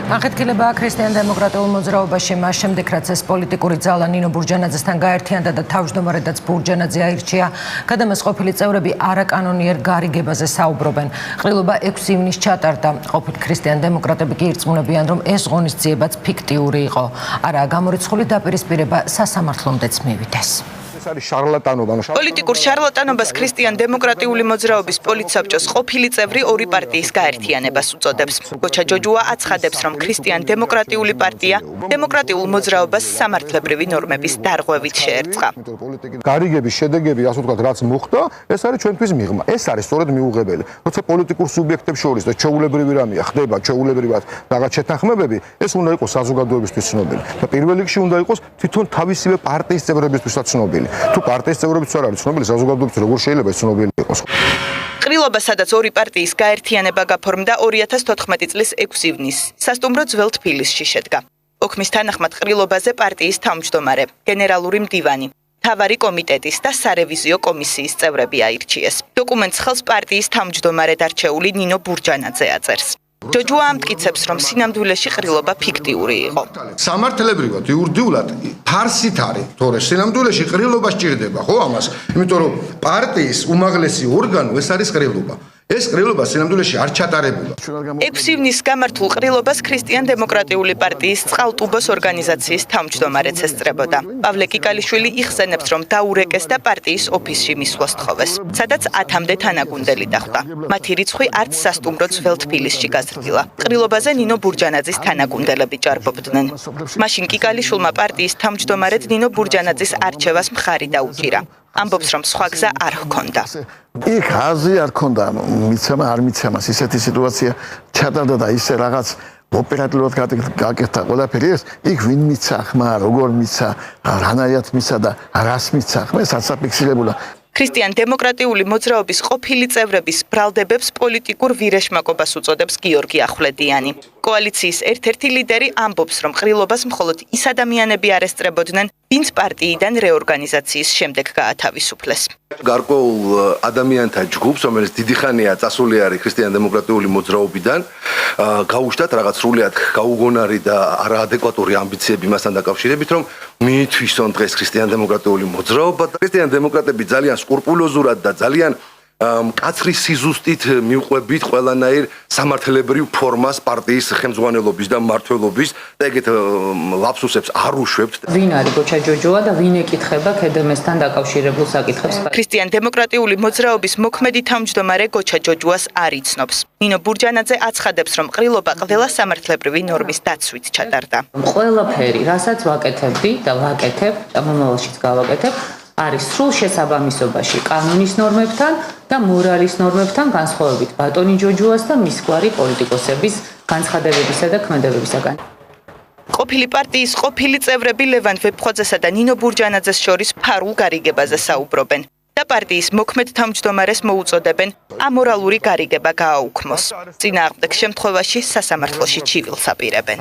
განხეთქილებაა ქრისტიან-დემოკრატიულ მოძრაობაში მას შემდეგ, რაც ეს პოლიტიკური ძალა ნინო ბურჯანაძესთან გაერთიანდა და თავმჯდომარედაც ბურჯანაძე აირჩია, გადამეს ყოფილი წევრები არაკანონიერ გარიგებაზე საუბრობენ. ყრილობა 6 ივნისს ჩატარდა. ყოფილი ქრისტიან-დემოკრატები კი ირწმუნებიან, რომ ეს ღონისძიებაც ფიქტიური იყო. არაა გამორიცხული დაპირისპირება სასამართლომდეც მივიდეს. პოლიტიკურ შარლატანობას ქრისტიან-დემოკრატიული მოძრაობის პოლიტსაბჭოს ყოფილი წევრი ორი პარტიის გაერთიანებას უწოდებს. გოჩა ჯოჯუა აცხადებს, რომ ქრისტიან-დემოკრატიული პარტია დემოკრატიულ მოძრაობას სამართლებრივი ნორმების დარღვევით შეერწყა. გარიგების შედეგები, ასე ვთქვათ, რაც მოხდა, ეს არის ჩვენთვის მიღმა. ეს არის სწორედ მიუღებელი. როცა პოლიტიკურ სუბიექტებს შორის და ჩვეულებრივი რამეა ხდება, ჩვეულებრივად რაღაც შეთანხმებები, ეს უნდა იყოს საზოგადოებისთვის ცნობილი. და პირველ რიგში უნდა იყოს თვითონ თავისივე პარტიის წევრებისთვისაც ცნობილი. თუ პარტიის წევრებიც არ არის ცნობილი, საზოგადოებისთვის როგორ შეიძლება ეს ცნობილი იყოს? ყრილობა, სადაც ორი პარტიის გაერთიანება გაფორმდა 2014 წლის 6 ივნისს, სასტუმრო ძველ თბილისში შედგა. ოქმის თანახმად ყრილობაზე პარტიის თავმჯდომარე, გენერალური მდივანი, მთავარი კომიტეტის და სარევიზიო კომისიის წევრები აირჩიეს. დოკუმენტს ხელს პარტიის თავმჯდომარედ არჩეული ნინო ბურჯანაძე აწერს. ჯოჯუა ამტკიცებს, რომ სინამდვილეში ყრილობა ფიქტიური იყო. სამართლებრივად, იურიდიულად ფარსით არის, თორე სინამდვილეში ყრილობა სჭირდება, ხო ამას? იმიტომ რომ პარტიის უმაღლესი ორგანო ეს არის ყრილობა. ეს ყრილობა სინამდვილეში არ ჩატარებულა. 6 ივნისს გამართულ ყრილობას ქრისტიან-დემოკრატიული პარტიის წყალტუბოს ორგანიზაციის თავმჯდომარეც ესწრებოდა. პავლე კიკალიშვილი იხსენებს, რომ დაურეკეს და პარტიის ოფისში მისვლას თხოვეს, სადაც 10-მდე თანაგუნდელი დახვდა. მათი რიცხვი არც სასტუმრო ძველ თბილისში გაზრდილა. ყრილობაზე ნინო ბურჯანაძის თანაგუნდელები ჭარბობდნენ. მაშინ კიკალიშვილმა პარტიის თავმჯდომარედ ნინო ბურჯანაძის არჩევას მხარი დაუჭირა. ამბობს, რომ სხვა გზა არ ჰქონდა. იქ აზრი არ ქონდა, მიცემა არ მიცემას, ისეთი სიტუაცია ჩატარდა და ისე რაღაც ოპერატიულად გაკეთდა ყველაფერი ეს, იქ ვინ მიცა ხმა, როგორ მიცა, რანაირად მიცა და რას მიცა ხმა, ეს საფიქსირებულა. ქრისტიან-დემოკრატიული მოძრაობის ყოფილი წევრების ბრალდებებს პოლიტიკურ ვირეშმაკობას უწოდებს გიორგი ახვლედიანი. კოალიციის ერთ-ერთი ლიდერი ამბობს, რომ ყრილობას მხოლოდ ის ადამიანები არ ესწრებოდნენ, ვინც პარტიიდან რეორგანიზაციის შემდეგ გაათავისუფლეს. გარკვეულ ადამიანთა ჯგუფს, რომელიც დიდი ხანია წასული არის ქრისტიან-დემოკრატიული მოძრაობიდან, გაუშვათ რაღაც სრულიად გაუგონარი და არაადეკვატური ამბიციები მასთან დაკავშირებით, რომ მიითვისონ დღეს ქრისტიან-დემოკრატიული მოძრაობა. ქრისტიან-დემოკრატები ძალიან სკრუპულოზურად და ძალიან მკაცრი სიზუსტით მიუყვებით ყველანაირ სამართლებრივ ფორმას პარტიის ხელმძღვანელობის და მმართველობის და ეგეთ ლაფსუსებს არ უშვებთ. ვინ არის გოჩა ჯოჯუა და ვინ ეკითხება ქედემესთან დაკავშირებულ საკითხებს? ქრისტიან-დემოკრატიული მოძრაობის მოქმედი თავმჯდომარე გოჩა ჯოჯუას არ იცნობს. ნინო ბურჯანაძე აცხადებს, რომ ყრილობა ყველა სამართლებრივი ნორმის დაცვით ჩატარდა. ყველაფერი, რასაც ვაკეთებდი და ვაკეთებ და მომავალშიც გავაკეთებ, არის სრულ შესაბამისობაში კანონის ნორმებთან და მორალის ნორმებთან განსხვავებით ბატონი ჯოჯუას და მისგვარი პოლიტიკოსების განცხადებებისა და ქმედებებისაგან. ყოფილი პარტიის ყოფილი წევრები ლევან ვეფხვაძესა და ნინო ბურჯანაძეს შორის ფარულ გარიგებაზე საუბრობენ და პარტიის მოქმედ თავმჯდომარეს მოუწოდებენ ამორალური გარიგება გააუქმოს. წინააღმდეგ შემთხვევაში სასამართლოში ჩივილს აპირებენ.